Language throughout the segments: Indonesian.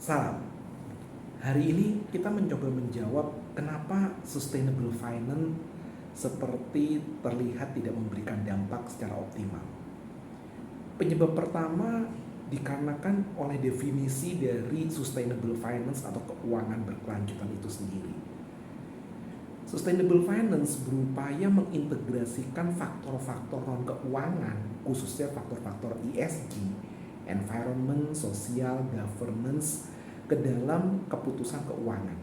Salam. Hari ini kita mencoba menjawab kenapa sustainable finance seperti terlihat tidak memberikan dampak secara optimal. Penyebab pertama dikarenakan oleh definisi dari sustainable finance atau keuangan berkelanjutan itu sendiri. Sustainable finance berupaya mengintegrasikan faktor-faktor non-keuangan, khususnya faktor-faktor ESG, environment, social, governance, ke dalam keputusan keuangan.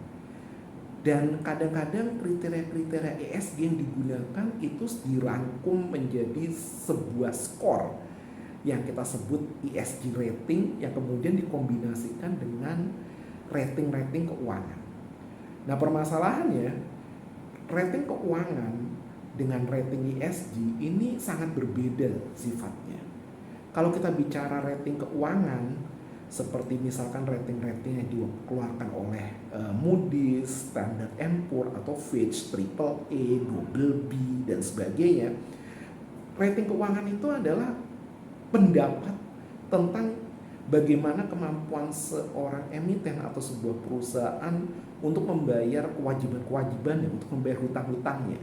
Dan kadang-kadang kriteria-kriteria ESG yang digunakan itu dirangkum menjadi sebuah skor yang kita sebut ESG rating, yang kemudian dikombinasikan dengan rating-rating keuangan. Nah, permasalahannya rating keuangan dengan rating ESG ini sangat berbeda sifatnya. Kalau kita bicara rating keuangan, seperti misalkan rating-rating yang dikeluarkan oleh Moody's, Standard & Poor's atau Fitch, AAA, Double B, dan sebagainya, rating keuangan itu adalah pendapat tentang bagaimana kemampuan seorang emiten atau sebuah perusahaan untuk membayar kewajiban-kewajibannya, untuk membayar hutang-hutangnya.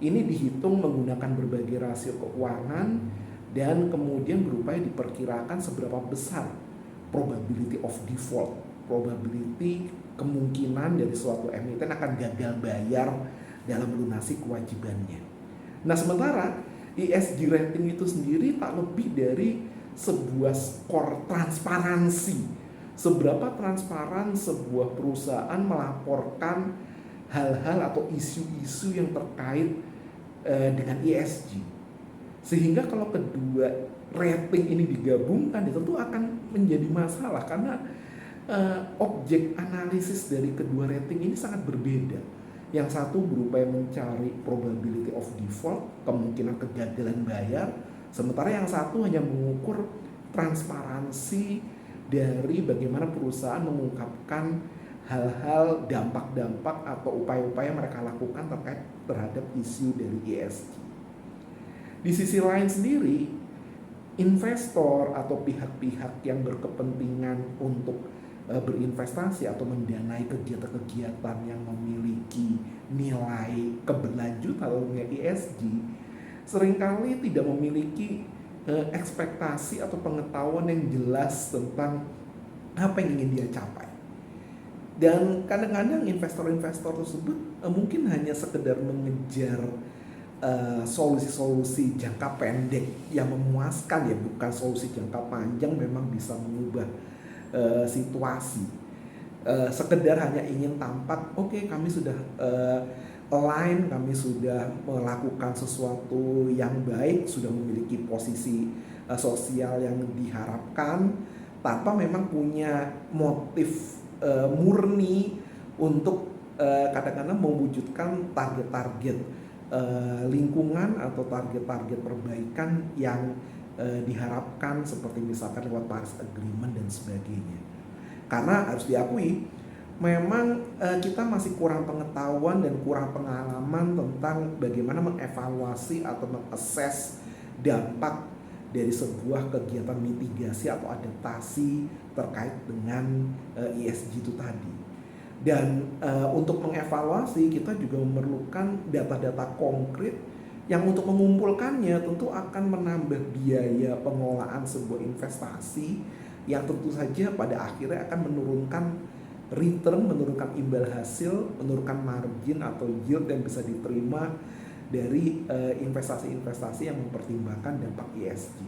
Ini dihitung menggunakan berbagai rasio keuangan dan kemudian berupaya diperkirakan seberapa besar probability of default, probability kemungkinan dari suatu emiten akan gagal bayar dalam melunasi kewajibannya. Nah, sementara ESG rating itu sendiri tak lebih dari sebuah skor transparansi. Seberapa transparan sebuah perusahaan melaporkan hal-hal atau isu-isu yang terkait dengan ESG. Sehingga kalau kedua rating ini digabungkan, tentu akan menjadi masalah karena objek analisis dari kedua rating ini sangat berbeda. Yang satu berupaya mencari probability of default, kemungkinan kegagalan bayar, sementara yang satu hanya mengukur transparansi dari bagaimana perusahaan mengungkapkan hal-hal dampak-dampak atau upaya-upaya mereka lakukan terkait terhadap isu dari ESG. Di sisi lain sendiri, investor atau pihak-pihak yang berkepentingan untuk berinvestasi atau mendanai kegiatan-kegiatan yang memiliki nilai keberlanjutan atau nilai ESG seringkali tidak memiliki ekspektasi atau pengetahuan yang jelas tentang apa yang ingin dia capai. Dan kadang-kadang investor-investor tersebut mungkin hanya sekedar mengejar solusi-solusi jangka pendek yang memuaskan, ya bukan solusi jangka panjang memang bisa mengubah situasi. Sekedar hanya ingin tampak, oke, kami sudah align, kami sudah melakukan sesuatu yang baik, sudah memiliki posisi sosial yang diharapkan, tanpa memang punya motif murni untuk kadang-kadang mewujudkan target-target lingkungan atau target-target perbaikan yang diharapkan, seperti misalkan lewat Paris Agreement dan sebagainya. Karena harus diakui, memang kita masih kurang pengetahuan dan kurang pengalaman tentang bagaimana mengevaluasi atau mengakses dampak dari sebuah kegiatan mitigasi atau adaptasi terkait dengan ESG itu tadi. Dan untuk mengevaluasi kita juga memerlukan data-data konkret yang untuk mengumpulkannya tentu akan menambah biaya pengelolaan sebuah investasi yang tentu saja pada akhirnya akan menurunkan return, menurunkan imbal hasil, menurunkan margin atau yield yang bisa diterima dari investasi-investasi yang mempertimbangkan dampak ESG.